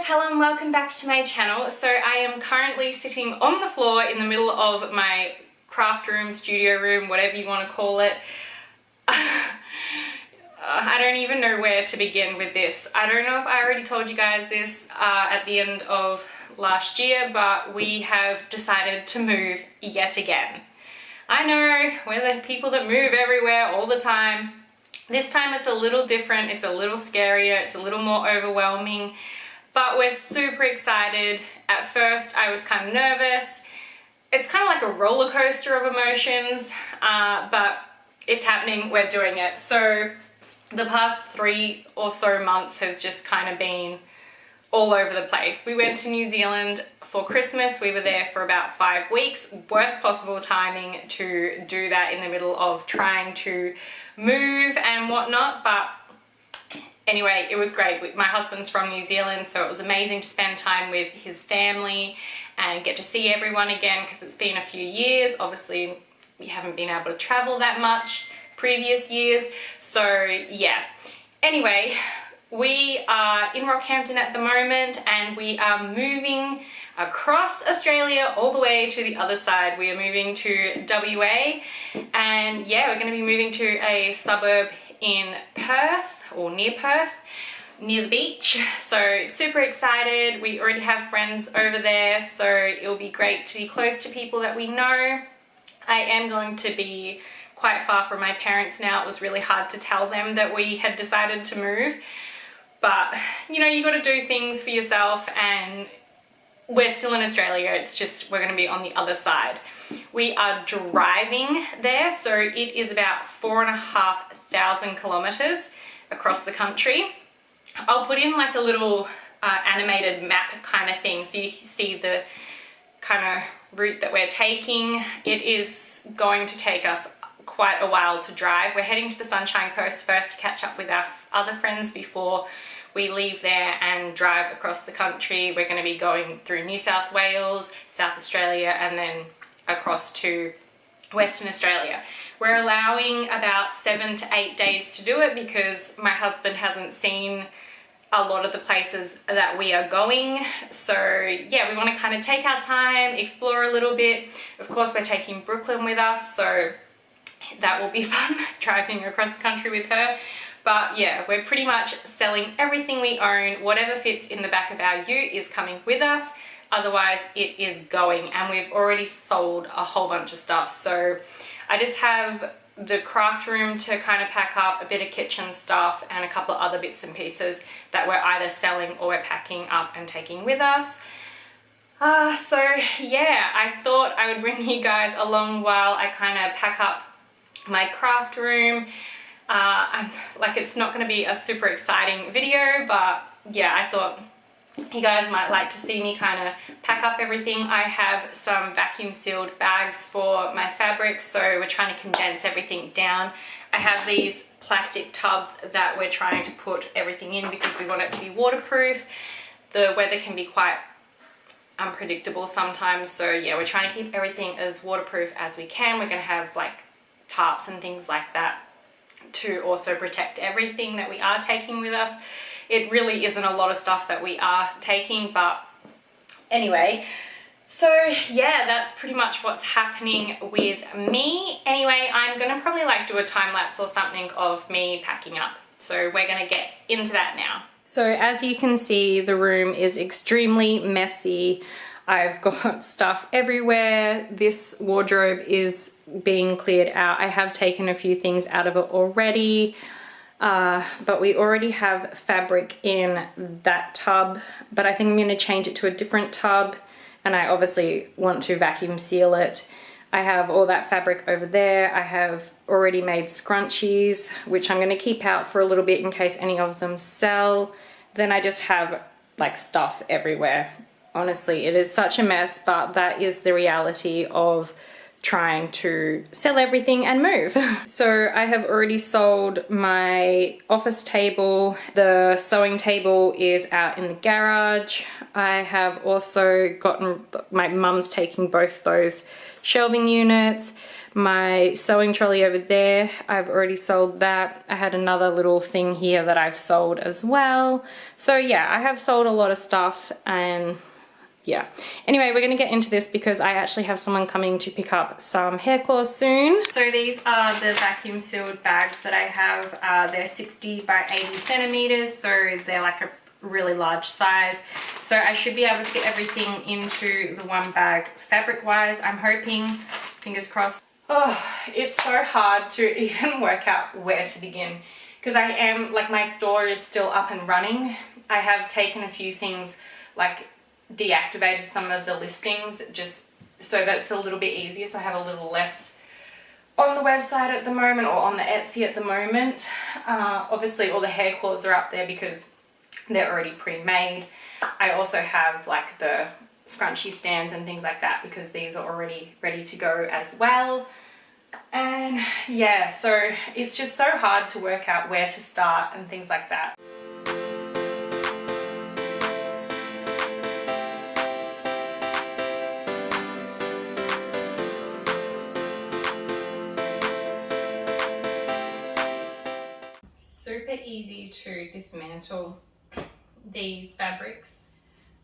guys, hello and welcome back to my channel. So I am currently sitting on the floor in the middle of my craft room, studio room, whatever you want to call it. I don't even know where to begin with this. I don't know if I already told you guys this at the end of last year, but we have decided to move yet again. I know, we're the people that move everywhere all the time. This time it's a little different, it's a little scarier, it's a little more overwhelming, but we're super excited. At first I was kind of nervous. It's kind of like a roller coaster of emotions, but it's happening, we're doing it. So the past 3 or so months has just kind of been all over the place. We went to New Zealand for Christmas. We were there for about 5 weeks. Worst possible timing to do that in the middle of trying to move and whatnot, but anyway, it was great. My husband's from New Zealand, so it was amazing to spend time with his family and get to see everyone again because it's been a few years. Obviously, we haven't been able to travel that much previous years, so yeah. Anyway, we are in Rockhampton at the moment and we are moving across Australia all the way to the other side. We are moving to WA, and yeah, we're going to be moving to a suburb in Perth, or near Perth, near the beach. So super excited. We already have friends over there, so it'll be great to be close to people that we know. I am going to be quite far from my parents now. It was really hard to tell them that we had decided to move, but you know, you got to do things for yourself, and we're still in Australia. It's just we're going to be on the other side. We are driving there, so it is about 4,500 kilometers across the country. I'll put in like a little animated map kind of thing so you see the kind of route that we're taking. It is going to take us quite a while to drive. We're heading to the Sunshine Coast first to catch up with our other friends before we leave there and drive across the country. We're going to be going through New South Wales, South Australia, and then across to Western Australia. We're allowing about 7 to 8 days to do it because my husband hasn't seen a lot of the places that we are going. So yeah, we want to kind of take our time, explore a little bit. Of course, we're taking Brooklyn with us, so that will be fun, driving across the country with her. But yeah, we're pretty much selling everything we own. Whatever fits in the back of our ute is coming with us. Otherwise, it is going, and we've already sold a whole bunch of stuff. So I just have the craft room to kind of pack up, a bit of kitchen stuff, and a couple of other bits and pieces that we're either selling or we're packing up and taking with us. So yeah, I thought I would bring you guys along while I kind of pack up my craft room. It's not going to be a super exciting video, but yeah, I thought you guys might like to see me kind of pack up everything. I have some vacuum sealed bags for my fabrics, so we're trying to condense everything down. I have these plastic tubs that we're trying to put everything in because we want it to be waterproof. The weather can be quite unpredictable sometimes, so yeah, we're trying to keep everything as waterproof as we can. We're going to have like tarps and things like that to also protect everything that we are taking with us. It really isn't a lot of stuff that we are taking, but anyway, so yeah, that's pretty much what's happening with me. Anyway, I'm gonna probably like do a time lapse or something of me packing up, so we're gonna get into that now. So as you can see, the room is extremely messy. I've got stuff everywhere. This wardrobe is being cleared out. I have taken a few things out of it already, but we already have fabric in that tub, but I think I'm going to change it to a different tub, and I obviously want to vacuum seal it. I have all that fabric over there. I have already made scrunchies, which I'm going to keep out for a little bit in case any of them sell. Then I just have like stuff everywhere. Honestly, it is such a mess, but that is the reality of trying to sell everything and move. So I have already sold my office table. The sewing table is out in the garage. I have also gotten, my mum's taking both those shelving units. My sewing trolley over there, I've already sold that. I had another little thing here that I've sold as well. So yeah, I have sold a lot of stuff, and yeah. Anyway, we're gonna get into this because I actually have someone coming to pick up some hair claws soon. So these are the vacuum sealed bags that I have. They're 60 by 80 centimeters, so they're like a really large size. So I should be able to get everything into the one bag fabric wise, I'm hoping, fingers crossed. Oh, it's so hard to even work out where to begin because I am, like, my store is still up and running. I have taken a few things, like deactivated some of the listings just so that it's a little bit easier, so I have a little less on the website at the moment, or on the Etsy at the moment. Obviously all the hair claws are up there because they're already pre-made. I also have like the scrunchie stands and things like that because these are already ready to go as well. And yeah, so it's just so hard to work out where to start and things like that. Super easy to dismantle these fabrics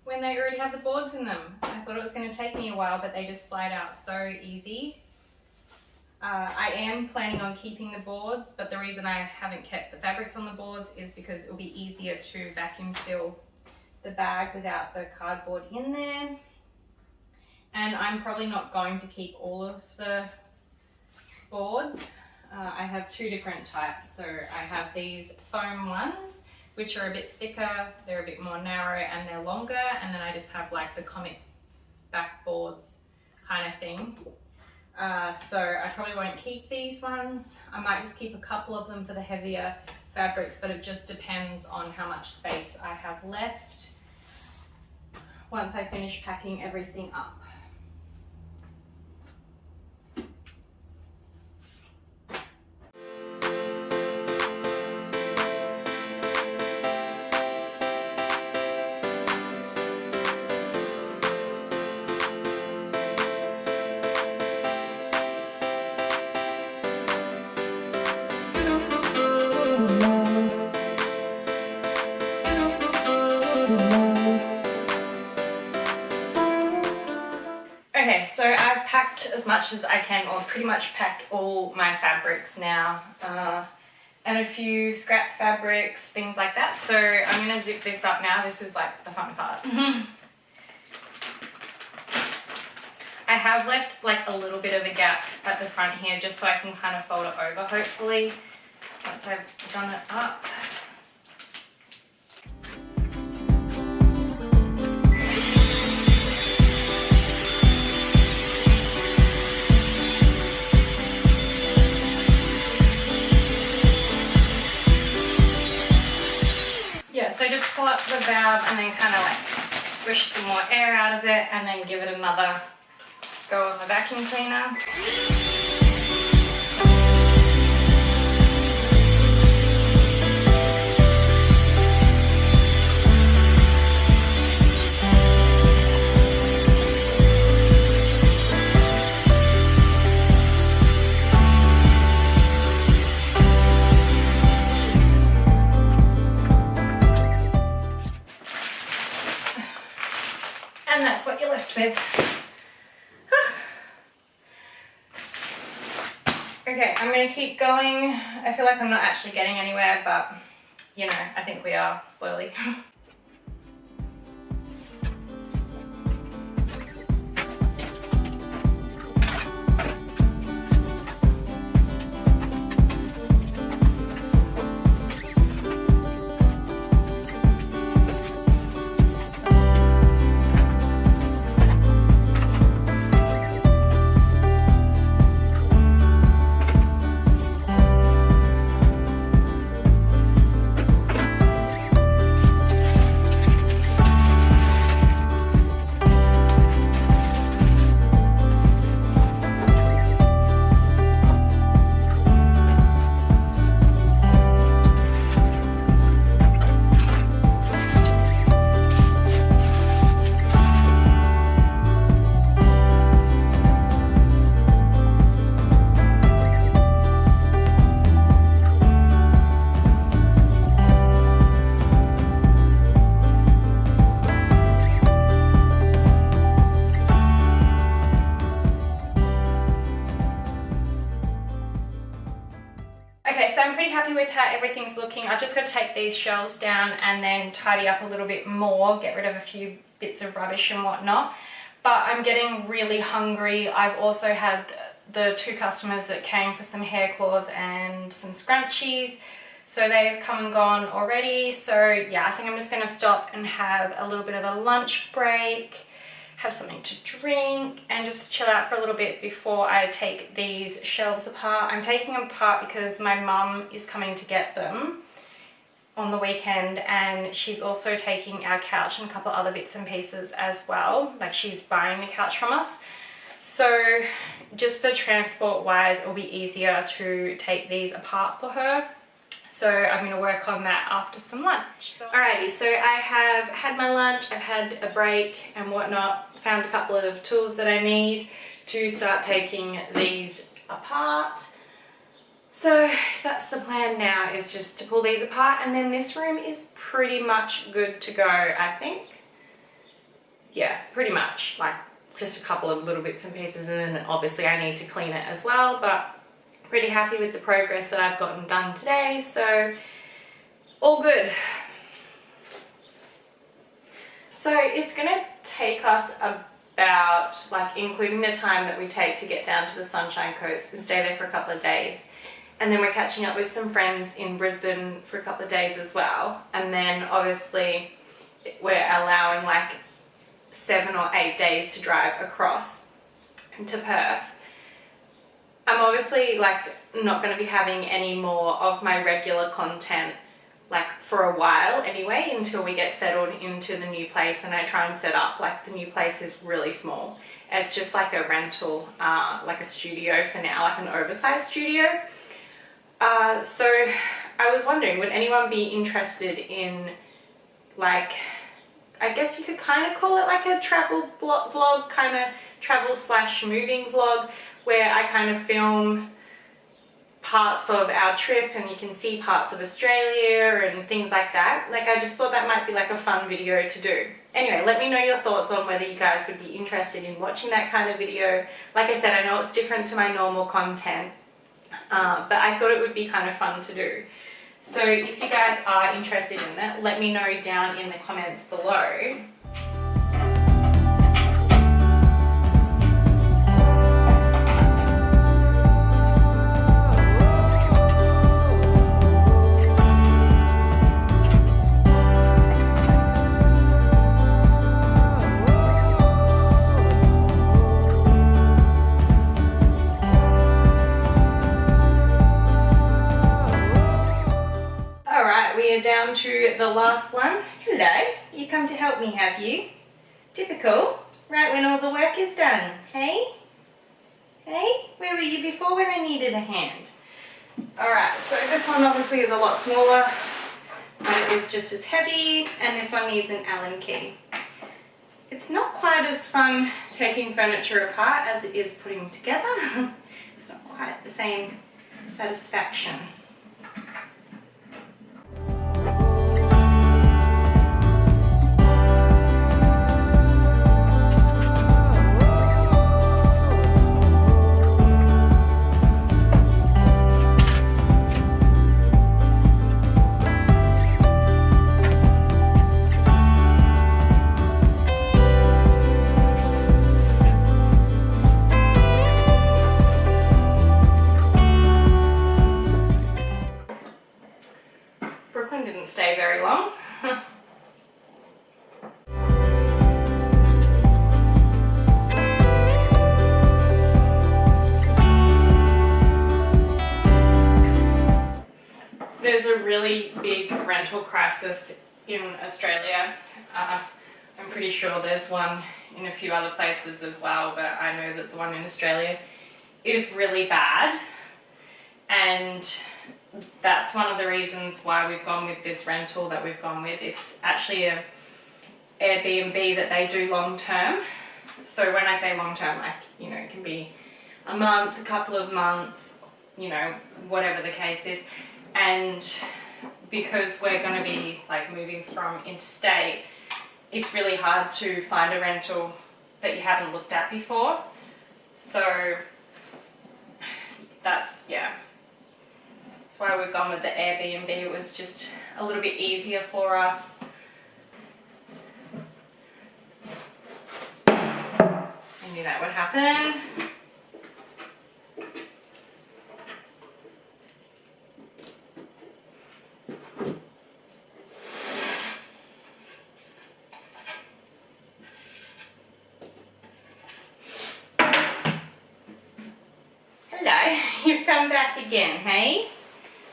when they already have the boards in them. I thought it was going to take me a while, but they just slide out so easy. I am planning on keeping the boards, but the reason I haven't kept the fabrics on the boards is because it'll be easier to vacuum seal the bag without the cardboard in there. And I'm probably not going to keep all of the boards. I have two different types. So I have these foam ones, which are a bit thicker, they're a bit more narrow, and they're longer. And then I just have like the comic back boards kind of thing. So I probably won't keep these ones. I might just keep a couple of them for the heavier fabrics, but it just depends on how much space I have left once I finish packing everything up. Okay, so I've packed as much as I can, or pretty much packed all my fabrics now, and a few scrap fabrics, things like that. So I'm going to zip this up now. This is like the fun part. I have left like a little bit of a gap at the front here just so I can kind of fold it over, hopefully, once I've done it up. Yeah, so just pull up the valve and then kind of like squish some more air out of it and then give it another go on the vacuum cleaner. And that's what you're left with. Okay, I'm going to keep going. I feel like I'm not actually getting anywhere, but you know, I think we are slowly. I'm pretty happy with how everything's looking. I've just got to take these shelves down and then tidy up a little bit more, get rid of a few bits of rubbish and whatnot. But I'm getting really hungry. I've also had the 2 customers that came for some hair claws and some scrunchies. So they've come and gone already. So yeah, I think I'm just gonna stop and have a little bit of a lunch break, have something to drink, and just chill out for a little bit before I take these shelves apart. I'm taking them apart because my mum is coming to get them on the weekend, and she's also taking our couch and a couple of other bits and pieces as well. Like, she's buying the couch from us. So just for transport wise, it'll be easier to take these apart for her. So I'm going to work on that after some lunch. Alrighty, so I have had my lunch, I've had a break and whatnot, found a couple of tools that I need to start taking these apart. So that's the plan now, is just to pull these apart, and then this room is pretty much good to go, I think. Yeah, pretty much, like just a couple of little bits and pieces, and then obviously I need to clean it as well, but pretty happy with the progress that I've gotten done today, so all good. So it's gonna take us about, like, including the time that we take to get down to the Sunshine Coast and stay there for a couple of days. And then we're catching up with some friends in Brisbane for a couple of days as well. And then obviously we're allowing like 7 or 8 days to drive across to Perth. I'm obviously like not going to be having any more of my regular content like for a while anyway, until we get settled into the new place and I try and set up. Like, the new place is really small. It's just like a rental, like a studio for now, like an oversized studio. So I was wondering, would anyone be interested in, like, I guess you could kind of call it like a travel vlog, kind of travel / moving vlog, where I kind of film parts of our trip and you can see parts of Australia and things like that. Like, I just thought that might be like a fun video to do. Anyway, let me know your thoughts on whether you guys would be interested in watching that kind of video. Like I said, I know it's different to my normal content, but I thought it would be kind of fun to do. So if you guys are interested in that, let me know down in the comments below. Down to the last one. Hello, you come to help me, have you? Typical, right when all the work is done. Hey? Hey? Where were you before when I needed a hand? Alright, so this one obviously is a lot smaller, but it is just as heavy, and this one needs an Allen key. It's not quite as fun taking furniture apart as it is putting together. It's not quite the same satisfaction. Didn't stay very long. There's a really big rental crisis in Australia. I'm pretty sure there's one in a few other places as well, but I know that the one in Australia is really bad, and that's one of the reasons why we've gone with this rental that we've gone with. It's actually a Airbnb that they do long term. So when I say long term, like, you know, it can be a month, a couple of months, you know, whatever the case is. And because we're going to be like moving from interstate, it's really hard to find a rental that you haven't looked at before. So that's, yeah. That's why we've gone with the Airbnb. It was just a little bit easier for us. I knew that would happen. Hello, you've come back again, hey?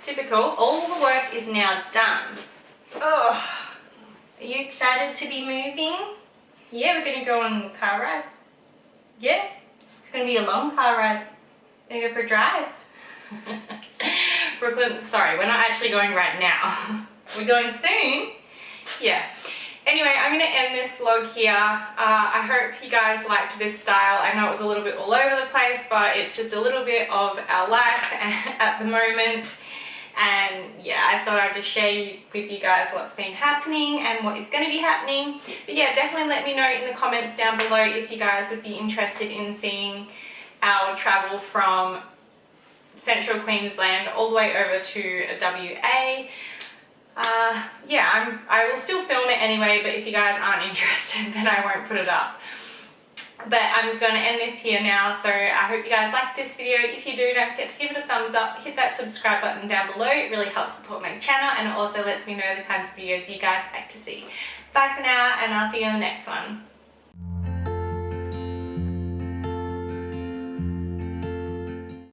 Typical. All the work is now done. Ugh. Are you excited to be moving? Yeah, we're gonna go on a car ride. Yeah, it's gonna be a long car ride. Gonna go for a drive. Brooklyn, sorry, we're not actually going right now. We're going soon. Yeah. Anyway, I'm going to end this vlog here. I hope you guys liked this style. I know it was a little bit all over the place, but it's just a little bit of our life at the moment. And yeah, I thought I'd just share with you guys what's been happening and what is going to be happening. But yeah, definitely let me know in the comments down below if you guys would be interested in seeing our travel from central Queensland all the way over to WA. Yeah, I will still film it anyway, but if you guys aren't interested, then I won't put it up. But I'm going to end this here now, so I hope you guys liked this video. If you do, don't forget to give it a thumbs up, hit that subscribe button down below. It really helps support my channel, and it also lets me know the kinds of videos you guys like to see. Bye for now, and I'll see you in the next one.